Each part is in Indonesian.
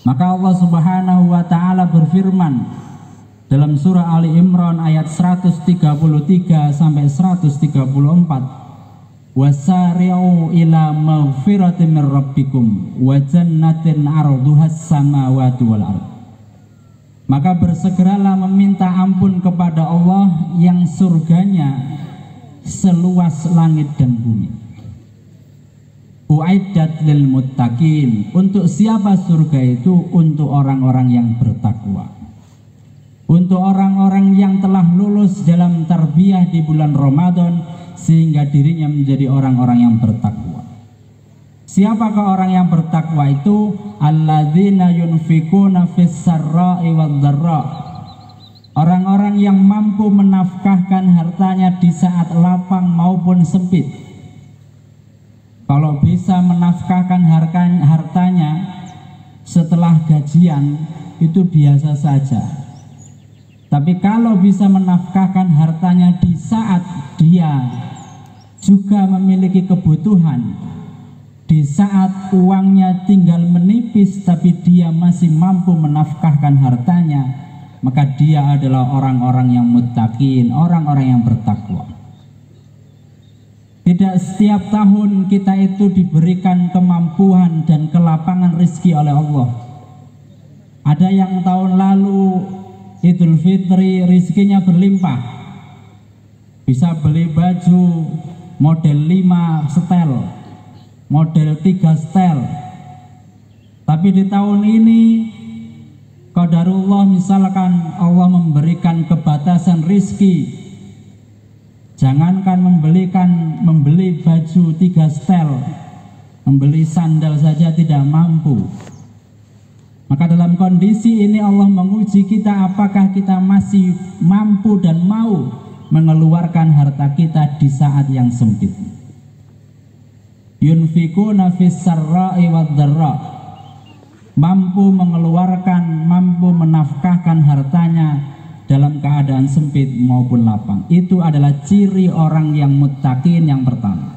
Maka Allah Subhanahu wa taala berfirman dalam surah Ali Imran ayat 133 sampai 134, wasari'u ila maghfiratin mir rabbikum wa jannatin 'arduhas samawati wal ardh. Maka bersegeralah meminta ampun kepada Allah yang surganya seluas langit dan bumi. U'iddat lil muttaqin. Untuk siapa surga itu? Untuk orang-orang yang bertakwa, untuk orang-orang yang telah lulus dalam tarbiyah di bulan Ramadan sehingga dirinya menjadi orang-orang yang bertakwa. Siapakah orang yang bertakwa itu? Alladzina yunfikuna fis sarra'i wad dharra. Orang-orang yang mampu menafkahkan hartanya di saat lapang maupun sempit. Kalau bisa menafkahkan hartanya setelah gajian itu biasa saja. Tapi kalau bisa menafkahkan hartanya di saat dia juga memiliki kebutuhan, di saat uangnya tinggal menipis tapi dia masih mampu menafkahkan hartanya, maka dia adalah orang-orang yang muttaqin, orang-orang yang bertakwa. Tidak setiap tahun kita itu diberikan kemampuan dan kelapangan rezeki oleh Allah. Ada yang tahun lalu Idul Fitri rezekinya berlimpah, bisa beli baju model 5 setel, model 3 setel. Tapi di tahun ini qadarullah, misalkan Allah memberikan kebatasan rezeki, jangankan membeli baju 3 setel, membeli sandal saja tidak mampu. Maka dalam kondisi ini Allah menguji kita, apakah kita masih mampu dan mau mengeluarkan harta kita di saat yang sempit. Yunfikuna fis sarra'i wad dharra. Mampu mengeluarkan, mampu menafkahkan hartanya dalam keadaan sempit maupun lapang. Itu adalah ciri orang yang muttaqin yang pertama.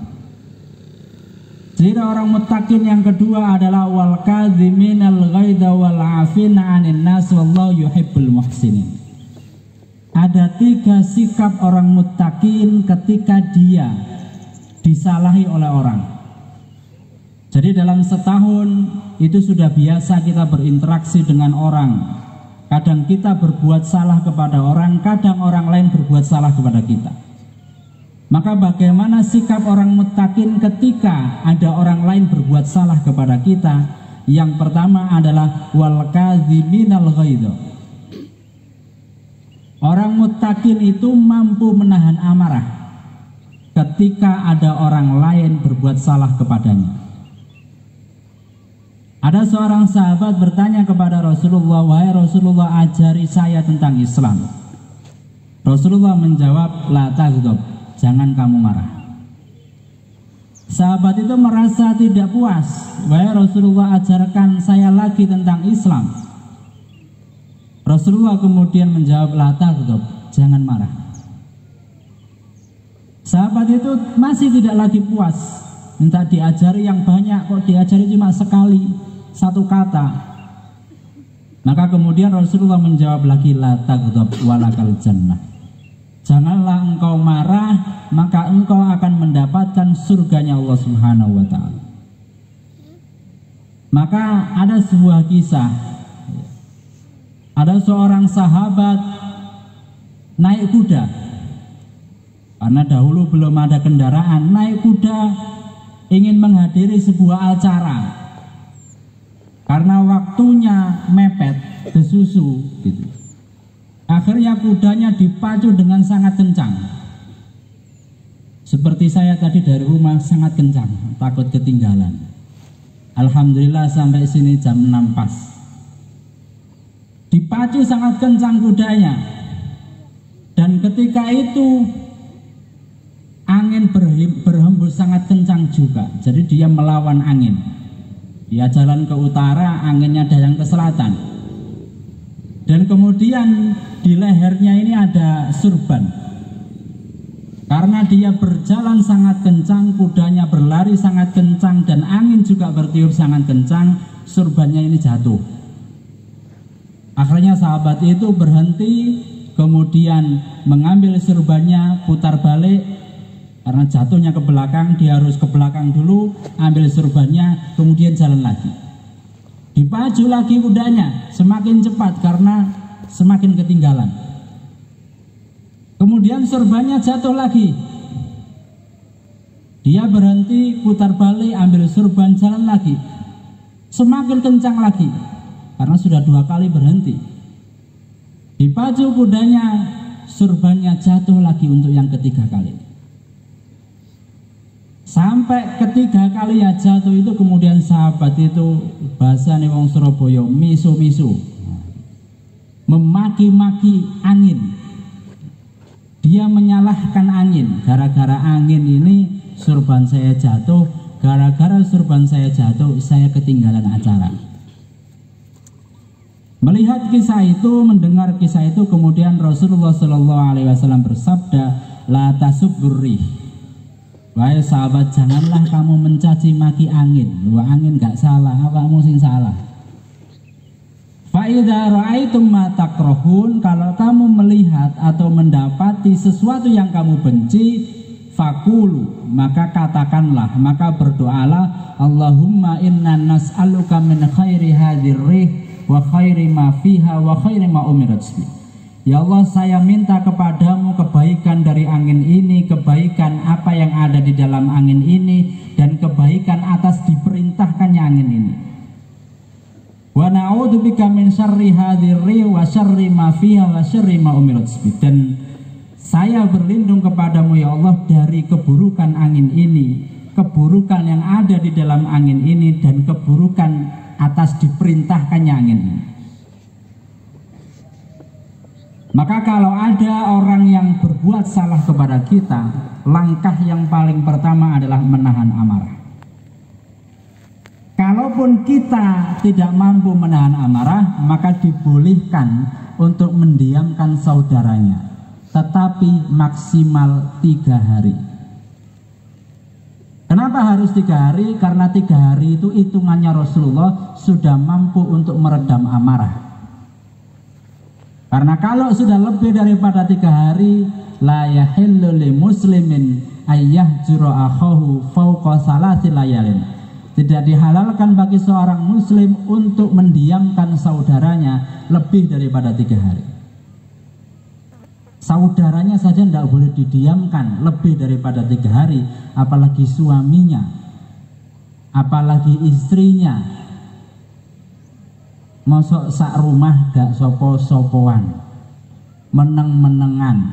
Ciri orang muttaqin yang kedua adalah wal kadhiminal ghaidha wal 'afina 'anil nas wallahu yuhibbul muhsinin. Ada 3 sikap orang muttaqin ketika dia disalahi oleh orang. Jadi dalam setahun itu sudah biasa kita berinteraksi dengan orang. Kadang kita berbuat salah kepada orang, kadang orang lain berbuat salah kepada kita. Maka bagaimana sikap orang muttaqin ketika ada orang lain berbuat salah kepada kita? Yang pertama adalah wal kadhiminal ghaidha. Orang muttaqin itu mampu menahan amarah ketika ada orang lain berbuat salah kepadanya. Ada seorang sahabat bertanya kepada Rasulullah, "Wahai Rasulullah, ajari saya tentang Islam." Rasulullah menjawab, "La taghdab, jangan kamu marah." Sahabat itu merasa tidak puas. "Wahai Rasulullah, ajarkan saya lagi tentang Islam." Rasulullah kemudian menjawab, "La taghdab, jangan marah." Sahabat itu masih tidak lagi puas, minta diajari yang banyak, kok diajari cuma sekali, 1 kata. Maka kemudian Rasulullah menjawab lagi, "La taghdab walakal jannah." Janganlah engkau marah, maka engkau akan mendapatkan surganya Allah Subhanahu wa taala. Maka ada sebuah kisah. Ada seorang sahabat naik kuda. Karena dahulu belum ada kendaraan, naik kuda ingin menghadiri sebuah acara. Karena waktunya mepet, besusu gitu. Akhirnya kudanya dipacu dengan sangat kencang. Seperti saya tadi dari rumah sangat kencang, takut ketinggalan. Alhamdulillah sampai sini jam 6 pas. Dipacu sangat kencang kudanya. Dan ketika itu angin berhembus sangat kencang juga. Jadi dia melawan angin. Dia jalan ke utara, anginnya datang ke selatan. Dan kemudian di lehernya ini ada surban. Karena dia berjalan sangat kencang, kudanya berlari sangat kencang, dan angin juga bertiup sangat kencang, surbannya ini jatuh. Akhirnya sahabat itu berhenti, kemudian mengambil surbannya, putar balik karena jatuhnya ke belakang. Dia harus ke belakang dulu, ambil surbannya, kemudian jalan lagi. Dipacu lagi kudanya, semakin cepat karena semakin ketinggalan. Kemudian surbannya jatuh lagi. Dia berhenti, putar balik, ambil surban, jalan lagi. Semakin kencang lagi karena sudah 2 kali berhenti. Dipacu kudanya, surbannya jatuh lagi untuk yang ketiga kali. Sampai ketiga kali ya jatuh itu, kemudian sahabat itu, bahasa nih wong Surabaya, misu-misu, memaki-maki angin. Dia menyalahkan angin, gara-gara angin ini surban saya jatuh, gara-gara surban saya jatuh saya ketinggalan acara. Melihat kisah itu, mendengar kisah itu, kemudian Rasulullah SAW bersabda, la tasubburri. Wahai sahabat, janganlah kamu mencaci maki angin. Wah, angin gak salah, apamu sing salah. Fa idza ra'aitum ma takrahun, kalau kamu melihat atau mendapati sesuatu yang kamu benci, fakulu, maka katakanlah, maka berdoalah, Allahumma inna nas'aluka min khairi hadhir rih wa khairi ma fiha wa khairi ma umirat bi. Ya Allah, saya minta kepadamu kebaikan dari angin ini, kebaikan apa yang ada di dalam angin ini, dan kebaikan atas diperintahkannya angin ini. Wa na'udzubika min syarri hadhir rih wa syarri ma fiha wa syarri ma umirat bi. Dan saya berlindung kepadamu ya Allah dari keburukan angin ini, keburukan yang ada di dalam angin ini, dan keburukan atas diperintahkannya angin ini. Maka kalau ada orang yang berbuat salah kepada kita, langkah yang paling pertama adalah menahan amarah. Kalaupun kita tidak mampu menahan amarah, maka dibolehkan untuk mendiamkan saudaranya, tetapi maksimal 3 hari. Kenapa harus 3 hari? Karena 3 hari itu hitungannya Rasulullah sudah mampu untuk meredam amarah. Karena kalau sudah lebih daripada 3 hari, la yahillu li muslimin ayyahjura akhahu fawqa salasi layalin. Tidak dihalalkan bagi seorang muslim untuk mendiamkan saudaranya lebih daripada 3 hari. Saudaranya saja tidak boleh didiamkan lebih daripada 3 hari, apalagi suaminya, apalagi istrinya. Mosok sak rumah gak sopo-sopoan, meneng-menengan.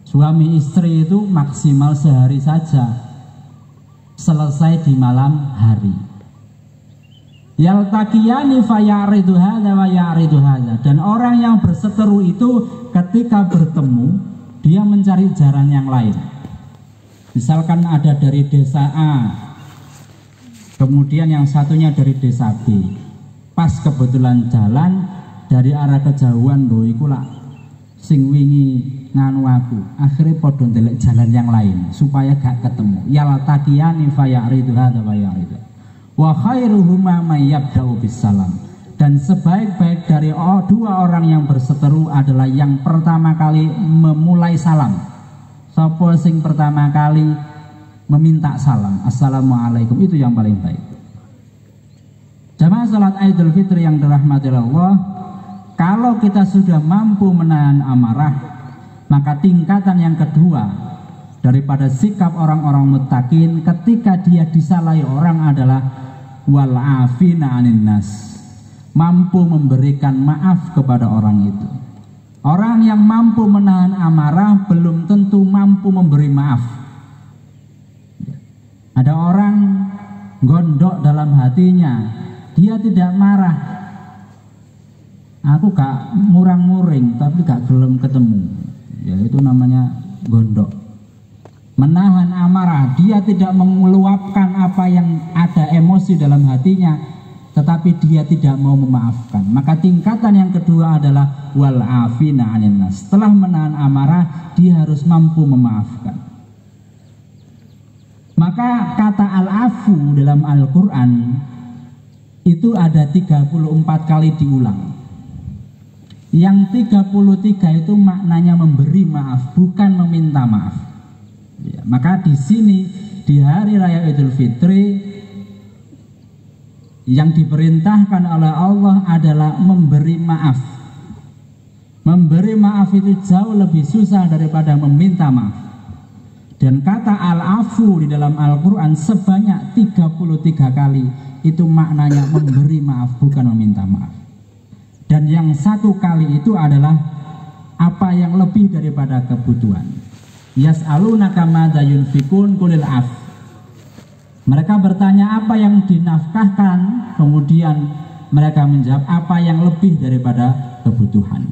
Suami istri itu maksimal sehari saja, selesai di malam hari. Yaltaqiyani fayaridu hadza wa yaridu hadza. Dan orang yang berseteru itu ketika bertemu, dia mencari jalan yang lain. Misalkan ada dari desa A, kemudian yang satunya dari desa B. Pas kebetulan jalan dari arah kejauhan, lho iku lak sing wingi nganu aku, akhirnya podo ndelok jalan yang lain supaya gak ketemu. Yaltaqiyani fayaridu hadza wa yaridu. Wa khairuhuma may yabda'u bisalam. Dan sebaik-baik dari 2 orang yang berseteru adalah yang pertama kali memulai salam. Sapa sing pertama kali meminta salam, assalamualaikum, itu yang paling baik. Jamaah salat Idul Fitri yang dirahmati Allah, kalau kita sudah mampu menahan amarah, maka tingkatan yang kedua daripada sikap orang-orang muttaqin ketika dia disalahi orang adalah wal afina 'anin nas, mampu memberikan maaf kepada orang itu. Orang yang mampu menahan amarah belum tentu mampu memberi maaf. Ada orang gondok dalam hatinya, dia tidak marah, aku gak murang-muring tapi gak gelem ketemu, ya itu namanya gondok. Menahan amarah, dia tidak meluapkan apa yang ada emosi dalam hatinya, tetapi dia tidak mau memaafkan. Maka tingkatan yang kedua adalah wal afina 'anin nas. Setelah menahan amarah, dia harus mampu memaafkan. Maka kata al-afu dalam Al-Quran itu ada 34 kali diulang. Yang 33 itu maknanya memberi maaf, bukan meminta maaf. Ya, maka di sini di hari raya Idul Fitri yang diperintahkan oleh Allah adalah memberi maaf. Memberi maaf itu jauh lebih susah daripada meminta maaf. Dan kata al-afu di dalam Al-Quran sebanyak 33 kali itu maknanya memberi maaf, bukan meminta maaf. Dan yang satu kali itu adalah apa yang lebih daripada kebutuhan. Yas'alunaka madza yunfikun qulil af. Mereka bertanya apa yang dinafkahkan, kemudian mereka menjawab apa yang lebih daripada kebutuhan.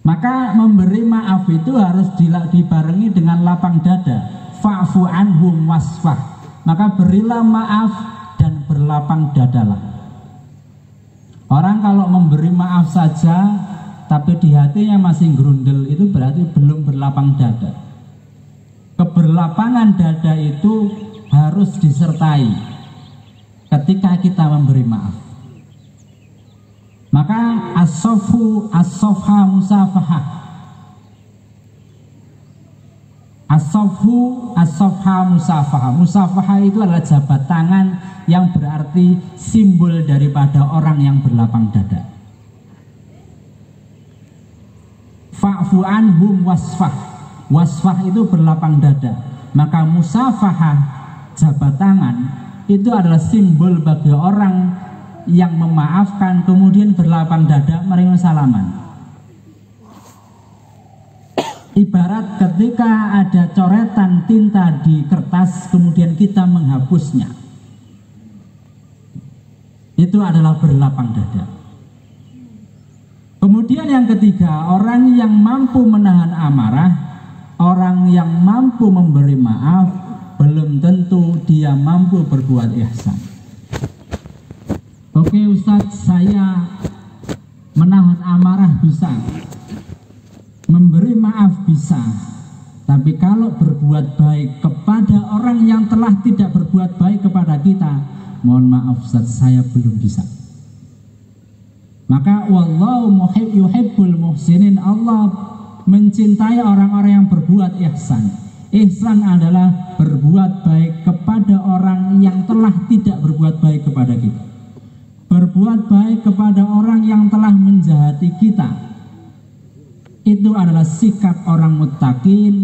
Maka memberi maaf itu harus dibarengi dengan lapang dada. Fa'fu anhum wasfah. Maka berilah maaf dan berlapang dadalah. Orang kalau memberi maaf saja tapi di hatinya masih gerundel, itu berarti belum berlapang dada. Keberlapangan dada itu harus disertai ketika kita memberi maaf. Maka as-sofhu as-sofha musafahah. As-sofhu as-sofha musafahah. Musafahah itu adalah jabat tangan yang berarti simbol daripada orang yang berlapang dada. Fa'fu anhum wasfah. Wasfah itu berlapang dada. Maka musafahah, jabat tangan, itu adalah simbol bagi orang yang memaafkan kemudian berlapang dada menerima salaman. Ibarat ketika ada coretan tinta di kertas kemudian kita menghapusnya, itu adalah berlapang dada. Kemudian yang ketiga, orang yang mampu menahan amarah, orang yang mampu memberi maaf, belum tentu dia mampu berbuat ihsan. Oke Ustadz, saya menahan amarah bisa, memberi maaf bisa, tapi kalau berbuat baik kepada orang yang telah tidak berbuat baik kepada kita, mohon maaf Ustadz, saya belum bisa. Maka wallahu yuhibbul muhsinin, Allah mencintai orang-orang yang berbuat ihsan. Ihsan adalah berbuat baik kepada orang yang telah tidak berbuat baik kepada kita. Berbuat baik kepada orang yang telah menjahati kita, itu adalah sikap orang muttaqin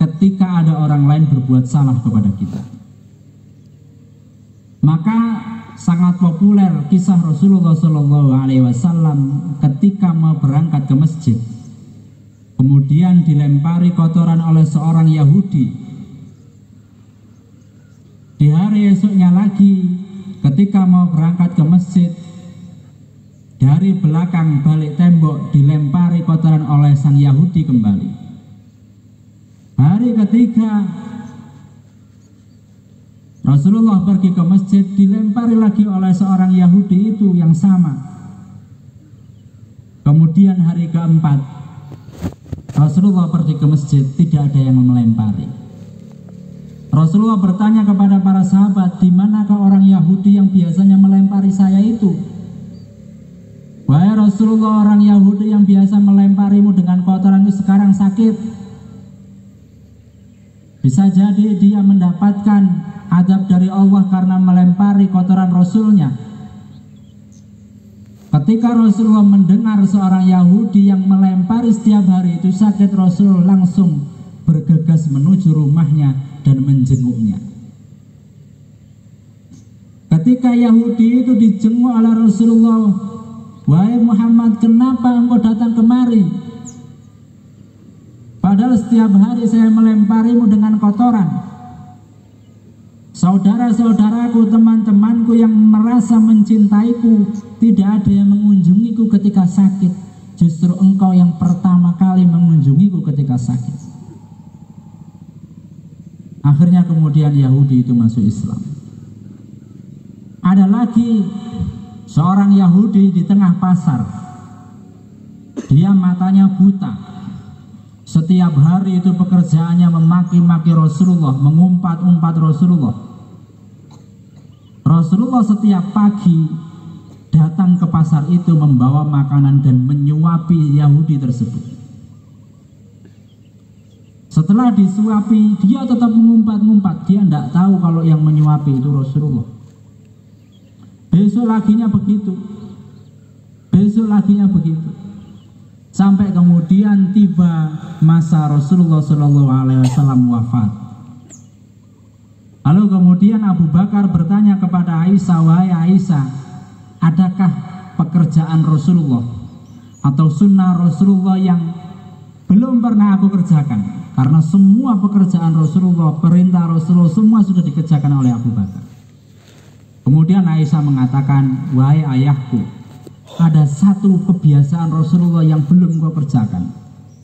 ketika ada orang lain berbuat salah kepada kita. Maka sangat populer kisah Rasulullah SAW ketika mau berangkat ke masjid, kemudian dilempari kotoran oleh seorang Yahudi. Di hari esoknya lagi, ketika mau berangkat ke masjid, dari belakang balik tembok dilempari kotoran oleh sang Yahudi kembali. Hari ketiga Rasulullah pergi ke masjid, dilempari lagi oleh seorang Yahudi itu yang sama. Kemudian hari keempat Rasulullah pergi ke masjid, tidak ada yang melempari. Rasulullah bertanya kepada para sahabat, di manakah orang Yahudi yang biasanya melempari saya itu? Wahai Rasulullah, orang Yahudi yang biasa melemparimu dengan kotoran itu sekarang sakit. Bisa jadi dia mendapatkan azab dari Allah karena melempari kotoran Rasulnya. Ketika Rasulullah mendengar seorang Yahudi yang melempari setiap hari itu sakit, Rasul langsung bergegas menuju rumahnya dan menjenguknya. Ketika Yahudi itu dijenguk oleh Rasulullah, wahai Muhammad, kenapa engkau datang kemari? Padahal setiap hari saya melemparimu dengan kotoran. Saudara-saudaraku, teman-temanku yang merasa mencintaiku, tidak ada yang mengunjungiku ketika sakit. Justru engkau yang pertama kali mengunjungiku ketika sakit. Akhirnya kemudian Yahudi itu masuk Islam. Ada lagi seorang Yahudi di tengah pasar. Dia matanya buta. Setiap hari itu pekerjaannya memaki-maki Rasulullah, mengumpat-umpat Rasulullah. Rasulullah setiap pagi datang ke pasar itu membawa makanan dan menyuapi Yahudi tersebut. Setelah disuapi, dia tetap mengumpat-ngumpat. Dia tidak tahu kalau yang menyuapi itu Rasulullah. Besok laginya begitu. Besok laginya begitu. Sampai kemudian tiba masa Rasulullah SAW wafat. Lalu kemudian Abu Bakar bertanya kepada Aisyah, wahai Aisyah, adakah pekerjaan Rasulullah atau sunnah Rasulullah yang belum pernah aku kerjakan? Karena semua pekerjaan Rasulullah, perintah Rasulullah semua sudah dikerjakan oleh Abu Bakar. Kemudian Aisyah mengatakan, wahai ayahku, ada satu kebiasaan Rasulullah yang belum kau kerjakan.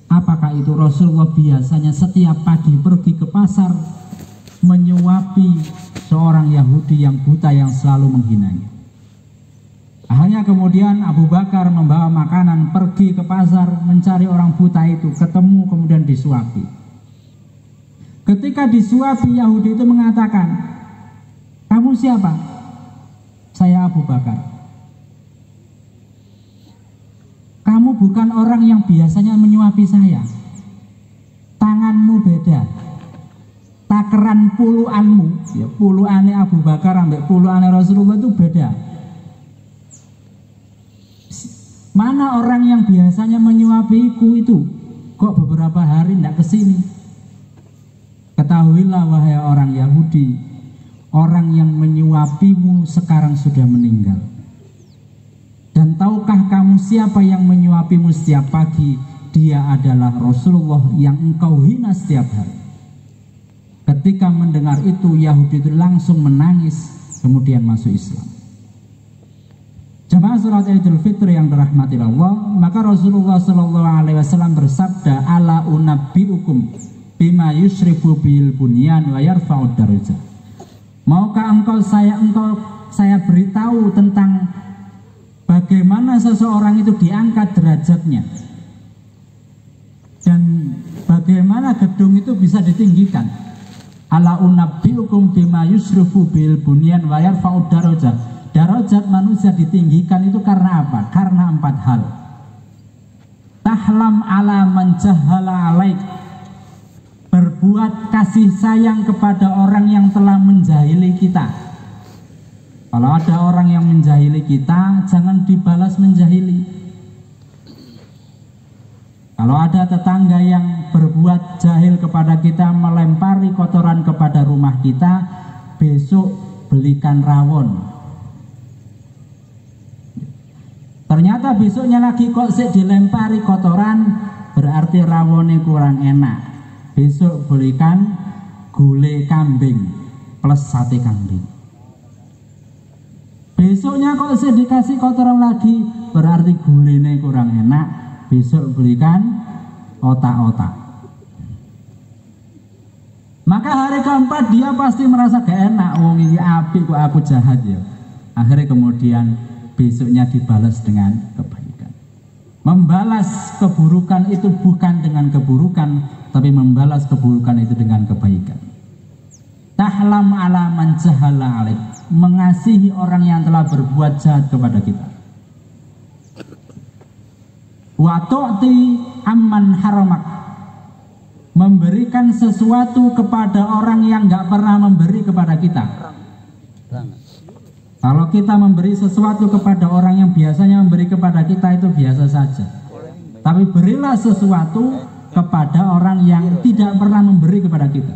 Apakah itu? Rasulullah biasanya setiap pagi pergi ke pasar menyuapi seorang Yahudi yang buta yang selalu menghinanya. Akhirnya kemudian Abu Bakar membawa makanan pergi ke pasar mencari orang buta itu, ketemu kemudian disuapi. Ketika disuapi, Yahudi itu mengatakan, kamu siapa? Saya Abu Bakar. Kamu bukan orang yang biasanya menyuapi saya. Tanganmu beda. Takeran puluhanmu, ya puluhannya Abu Bakar ambek puluhannya Rasulullah itu beda. Mana orang yang biasanya menyuapiku itu kok beberapa hari tidak kesini? Ketahuilah wahai orang Yahudi, orang yang menyuapimu sekarang sudah meninggal. Dan tahukah kamu siapa yang menyuapimu setiap pagi? Dia adalah Rasulullah yang engkau hina setiap hari. Ketika mendengar itu, Yahudi itu langsung menangis, kemudian masuk Islam. Jamaah salat Idul Fitri yang dirahmati Allah, maka Rasulullah SAW bersabda, ala unabbiukum bima yusrifu bil bunyan wa yarfa'ud darajat. Maukah saya beritahu tentang bagaimana seseorang itu diangkat derajatnya dan bagaimana gedung itu bisa ditinggikan. Ala unabbiukum bima yusrifu bil bunyan wa yarfa'ud darajat. Darajat manusia ditinggikan itu karena apa? Karena 4 hal. Tahlam ala man jahala alaik. Berbuat kasih sayang kepada orang yang telah menjahili kita. Kalau ada orang yang menjahili kita, jangan dibalas menjahili. Kalau ada tetangga yang berbuat jahil kepada kita, melempari kotoran kepada rumah kita, besok belikan rawon. Ternyata besoknya lagi kok dilempari kotoran, berarti rawonnya kurang enak. Besok belikan gulai kambing plus sate kambing. Besoknya kok dikasih kotoran lagi, berarti gulainya kurang enak. Besok belikan otak-otak. Maka hari keempat dia pasti merasa gak enak. Wong ini api kok aku jahat ya. Akhirnya kemudian besoknya dibalas dengan kebaikan. Membalas keburukan itu bukan dengan keburukan, tapi membalas keburukan itu dengan kebaikan. Tahlam ala man jahala alaik. Mengasihi orang yang telah berbuat jahat kepada kita. Wa tu'ti amman haramak. Memberikan sesuatu kepada orang yang gak pernah memberi kepada kita. Kalau kita memberi sesuatu kepada orang yang biasanya memberi kepada kita, itu biasa saja. Tapi berilah sesuatu kepada orang yang tidak pernah memberi kepada kita.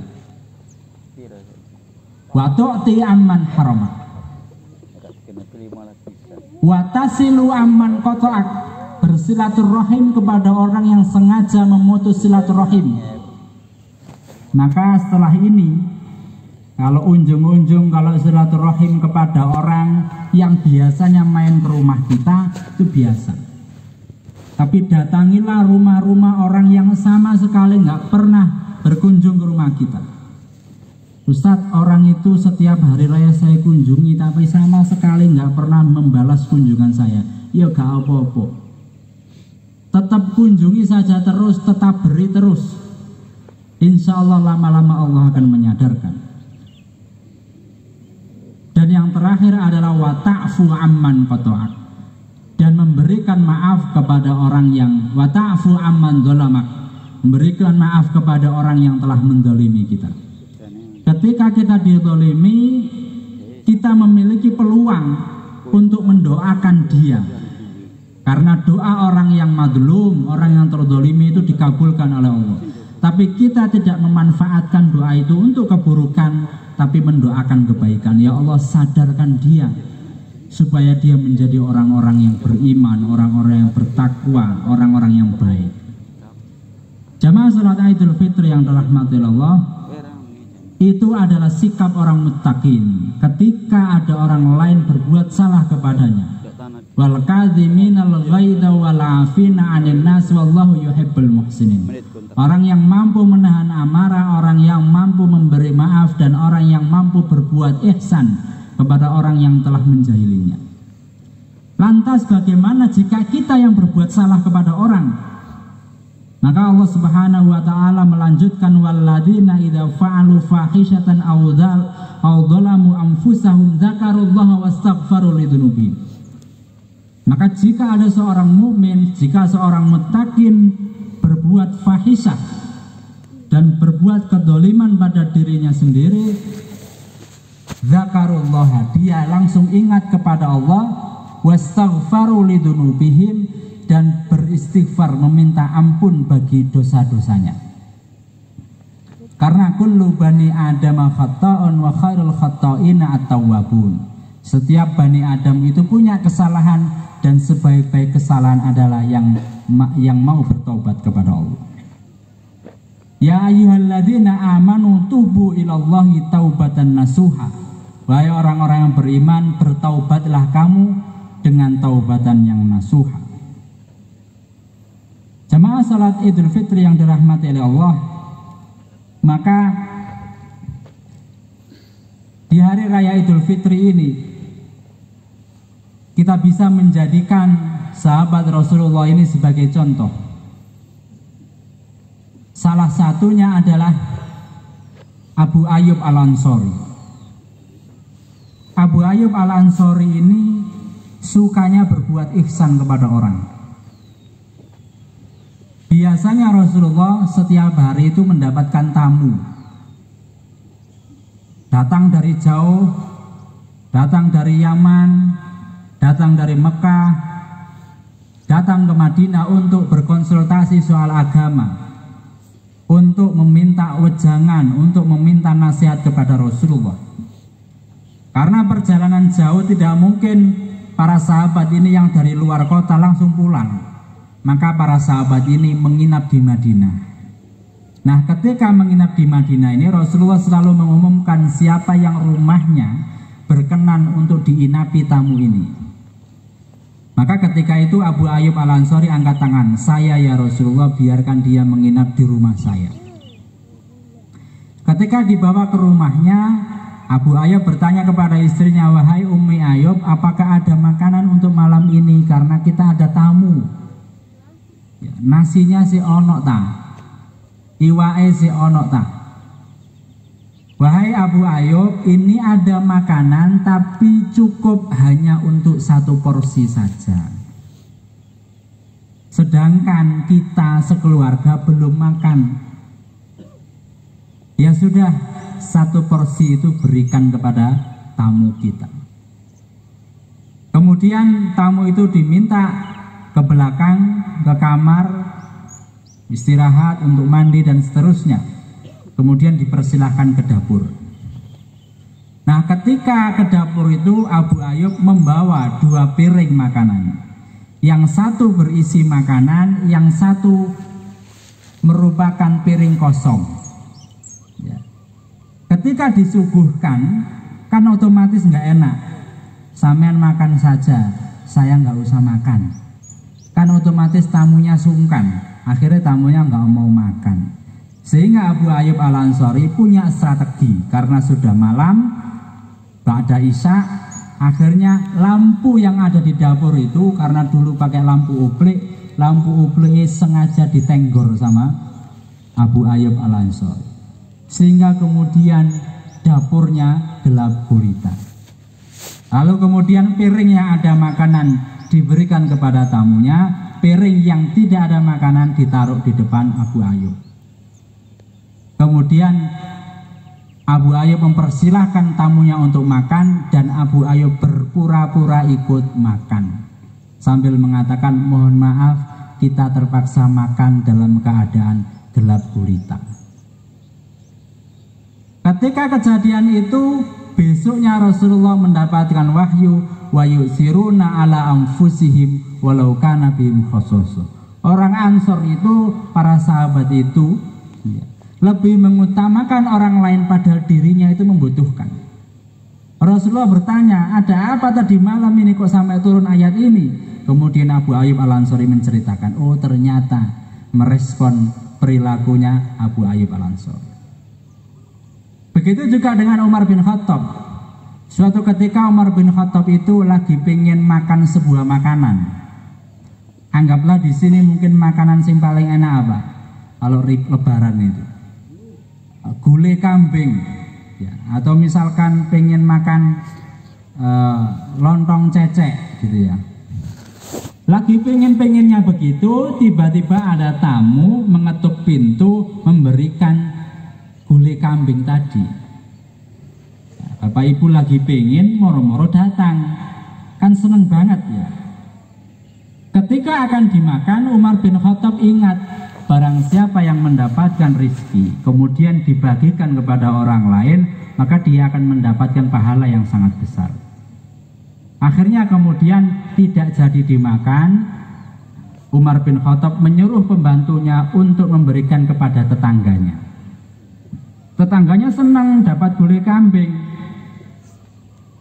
Wa tu'ti amman haramak. Wa tasilu amman qata'ak. Bersilaturahim kepada orang yang sengaja memutus silaturahim. Maka setelah ini, kalau unjung-unjung, kalau silaturahim kepada orang yang biasanya main ke rumah kita, itu biasa. Tapi datangilah rumah-rumah orang yang sama sekali nggak pernah berkunjung ke rumah kita. Ustadz, orang itu setiap hari raya saya kunjungi, tapi sama sekali nggak pernah membalas kunjungan saya. Ya gak apa-apa. Tetap kunjungi saja terus, tetap beri terus. Insya Allah lama-lama Allah akan menyadarkan. Dan yang terakhir adalah wa ta'fu amman qata'ak. memberikan maaf kepada orang yang wa ta'fu amman dzalamak, memberikan maaf kepada orang yang telah mendolimi kita. Ketika kita didolimi, kita memiliki peluang untuk mendoakan dia, karena doa orang yang madlum, orang yang terdolimi itu dikabulkan oleh Allah. Tapi kita tidak memanfaatkan doa itu untuk keburukan, tapi mendoakan kebaikan. Ya Allah, sadarkan dia supaya dia menjadi orang-orang yang beriman, orang-orang yang bertakwa, orang-orang yang baik. Jamaah salat Idul Fitri yang dirahmati Allah, itu adalah sikap orang muttaqin ketika ada orang lain berbuat salah kepadanya. Wal kadhiminal ghaidha wal 'afina 'anil nas wallahu yuhibbul muhsinin. Orang yang mampu menahan amarah, orang yang mampu memberi maaf, dan orang yang mampu berbuat ihsan kepada orang yang telah menjahilinya. Lantas bagaimana jika kita yang berbuat salah kepada orang? Maka Allah Subhanahu wa taala melanjutkan, walladzina idza fa'alu fahishatan aw dzalamu anfusahum dzakarullaha wastaghfaru lidzunubihim. Maka jika ada seorang mukmin, jika seorang muttaqin berbuat fahisyah dan berbuat kedoliman pada dirinya sendiri, zakarullah, dia langsung ingat kepada Allah, wastaghfaru lidzunubihim, dan beristighfar, meminta ampun bagi dosa-dosanya. Karena kullu bani Adam khata'un wa khairul khata'ina at-tawwabun. Setiap bani Adam itu punya kesalahan, dan sebaik-baik kesalahan adalah yang mau bertobat kepada Allah. Ya ayyuhalladzina amanu tubu ilallahi taubatan nasuha. Wahai orang-orang yang beriman, bertaubatlah kamu dengan taubatan yang nasuha. Jamaah salat Idul Fitri yang dirahmati oleh Allah, maka di hari raya Idul Fitri ini kita bisa menjadikan sahabat Rasulullah ini sebagai contoh. Salah satunya adalah Abu Ayyub Al-Ansari. Abu Ayyub Al-Ansari ini sukanya berbuat ihsan kepada orang. Biasanya Rasulullah setiap hari itu mendapatkan tamu, datang dari jauh, datang dari Yaman, datang dari Mekah, datang ke Madinah untuk berkonsultasi soal agama, untuk meminta wejangan, untuk meminta nasihat kepada Rasulullah. Karena perjalanan jauh, tidak mungkin para sahabat ini yang dari luar kota langsung pulang. Maka para sahabat ini menginap di Madinah. Nah, ketika menginap di Madinah ini, Rasulullah selalu mengumumkan siapa yang rumahnya berkenan untuk diinapi tamu ini. Maka ketika itu Abu Ayyub Al-Ansari angkat tangan, saya ya Rasulullah, biarkan dia menginap di rumah saya. Ketika dibawa ke rumahnya, Abu Ayyub bertanya kepada istrinya, wahai Ummi Ayyub, apakah ada makanan untuk malam ini? Karena kita ada tamu. Ya, nasinya si ono ta, iwae si ono ta. Wahai Abu Ayyub, ini ada makanan tapi cukup hanya untuk satu porsi saja. Sedangkan kita sekeluarga belum makan. Ya sudah, satu porsi itu berikan kepada tamu kita. Kemudian tamu itu diminta ke belakang, ke kamar, istirahat untuk mandi dan seterusnya. Kemudian dipersilahkan ke dapur. Nah, ketika ke dapur itu Abu Ayyub membawa 2 piring makanan. Yang satu berisi makanan, yang satu merupakan piring kosong. Ya. Ketika disuguhkan, kan otomatis nggak enak. Sampean makan saja, saya nggak usah makan. Kan otomatis tamunya sungkan, akhirnya tamunya nggak mau makan. Sehingga Abu Ayyub Al-Ansari punya strategi, karena sudah malam, ba'da isya, akhirnya lampu yang ada di dapur itu, karena dulu pakai lampu ublik sengaja ditenggor sama Abu Ayyub Al-Ansari, sehingga kemudian dapurnya gelap gulita. Lalu kemudian piring yang ada makanan diberikan kepada tamunya, piring yang tidak ada makanan ditaruh di depan Abu Ayyub. Kemudian Abu Ayyub mempersilahkan tamunya untuk makan, dan Abu Ayyub berpura-pura ikut makan sambil mengatakan, mohon maaf, kita terpaksa makan dalam keadaan gelap gulita. Ketika kejadian itu, besoknya Rasulullah mendapatkan wahyu, wa yusiruna ala anfusihim walau kana bihim khasasa. Orang Ansor itu, para sahabat itu lebih mengutamakan orang lain padahal dirinya itu membutuhkan. Rasulullah bertanya, ada apa tadi malam ini kok sampai turun ayat ini? Kemudian Abu Ayyub Al-Ansari menceritakan, oh ternyata merespon perilakunya Abu Ayyub Al-Ansari. Begitu juga dengan Umar bin Khattab. Suatu ketika Umar bin Khattab itu lagi pengen makan sebuah makanan. Anggaplah di sini mungkin makanan yang paling enak apa? Kalau lebaran itu, gulai kambing, ya, atau misalkan pengen makan lontong cecek, gitu ya. Lagi pengennya begitu, tiba-tiba ada tamu mengetuk pintu memberikan gulai kambing tadi. Bapak Ibu lagi pengen, moro-moro datang, kan seneng banget ya. Ketika akan dimakan, Umar bin Khattab ingat, barang siapa yang mendapatkan rizki kemudian dibagikan kepada orang lain, maka dia akan mendapatkan pahala yang sangat besar. Akhirnya kemudian tidak jadi dimakan. Umar bin Khattab menyuruh pembantunya untuk memberikan kepada tetangganya. Tetangganya senang dapat gulai kambing.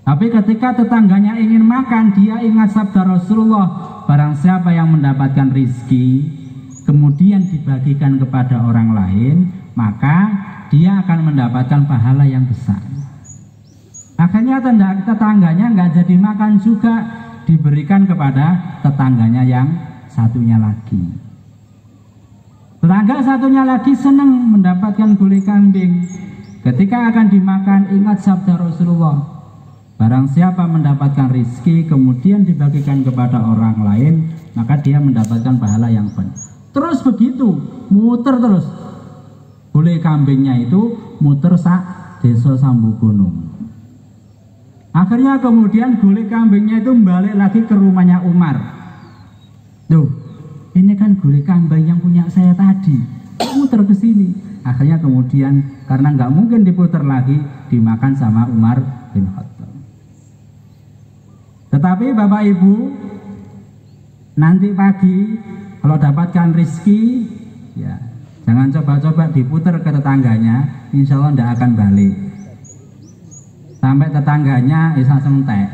Tapi ketika tetangganya ingin makan, dia ingat sabda Rasulullah, barang siapa yang mendapatkan rizki kemudian dibagikan kepada orang lain, maka dia akan mendapatkan pahala yang besar. Akhirnya tetangganya nggak jadi makan juga, diberikan kepada tetangganya yang satunya lagi. Tetangga satunya lagi senang mendapatkan gulai kambing. Ketika akan dimakan, ingat sabda Rasulullah, barang siapa mendapatkan rizki kemudian dibagikan kepada orang lain, maka dia mendapatkan pahala yang banyak. Terus begitu, muter terus. Gulai kambingnya itu muter sak desa Sambu Gunung. Akhirnya kemudian gulai kambingnya itu balik lagi ke rumahnya Umar. Tuh, ini kan gulai kambing yang punya saya tadi, muter ke sini. Akhirnya kemudian karena nggak mungkin diputar lagi, dimakan sama Umar bin Khattab. Tetapi Bapak Ibu, nanti pagi kalau dapatkan rizki, ya jangan coba-coba diputar ke tetangganya, insya Allah tidak akan balik. Sampai tetangganya bisa sentek.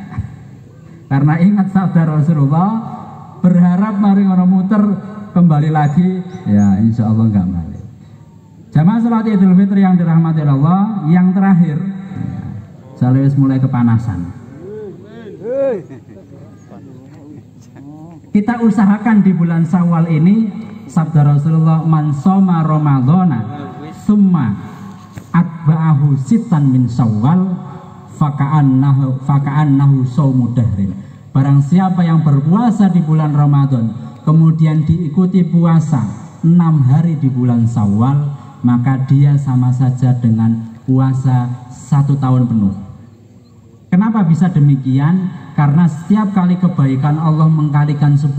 Karena ingat sabda Rasulullah, berharap mari orang muter kembali lagi, ya insya Allah nggak balik. Jamaah salat Idul Fitri yang dirahmati Allah, yang terakhir, saya mulai kepanasan. Kita usahakan di bulan Syawal ini, sabda Rasulullah, man shoma Ramadhana summa atba'ahu sitan min Syawal faka'annahu shaumu dahrin. Barang siapa yang berpuasa di bulan Ramadan kemudian diikuti puasa 6 hari di bulan Syawal, maka dia sama saja dengan puasa 1 tahun penuh. Kenapa bisa demikian? Karena setiap kali kebaikan Allah mengkalikan 10.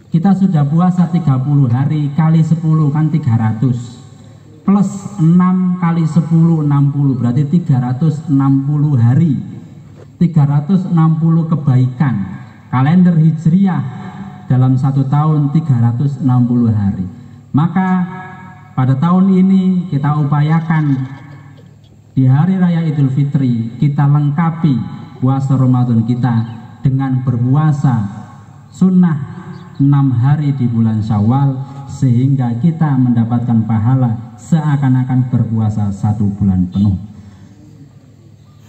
Kita sudah puasa 30 hari, kali 10 kan 300, plus 6 kali 10 60, berarti 360 hari, 360 kebaikan. Kalender Hijriah dalam 1 tahun 360 hari. Maka pada tahun ini kita upayakan di hari raya Idul Fitri kita lengkapi puasa Ramadan kita dengan berpuasa sunnah 6 hari di bulan Syawal, sehingga kita mendapatkan pahala seakan-akan berpuasa 1 bulan penuh.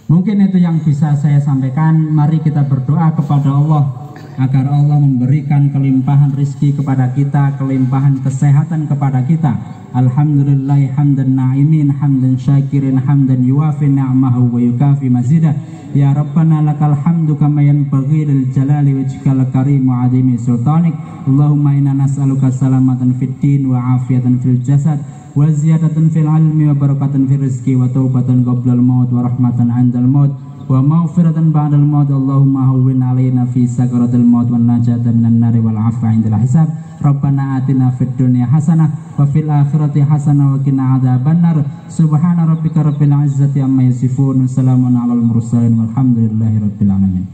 Mungkin itu yang bisa saya sampaikan. Mari kita berdoa kepada Allah agar Allah memberikan kelimpahan rezeki kepada kita, kelimpahan kesehatan kepada kita. Alhamdulillah hamdan na'imin, hamdan syakirin, hamdan yuwafi ni'mahu wa yukafi mazidah. Ya Rabbana lakal hamdu kama yanbaghi lil jalali wajhikal karim wa adimi sultanik. Allahumma inna nas'aluka salamatan fid din wa afiyatan fil jasad wa ziyadatan fil ilmi wa barakatan fil rizqi wa taubatan qablal maut wa rahmatan 'indal maut wa maghfiratan ba'dal maut. Allahumma hawwin 'alaina fi sakaratil maut wan najata minan nari wal 'afwa 'indal hisab. Rabbana atina fid dunya hasanah wa fil akhirati hasanah wa qina adzabannar. Subhana rabbika rabbil izzati amma yasifun. Salamun 'alal mursalin walhamdulillahi rabbil alamin.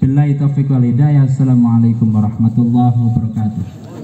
Billahi taufiq wal hidayah. Assalamualaikum warahmatullahi wabarakatuh.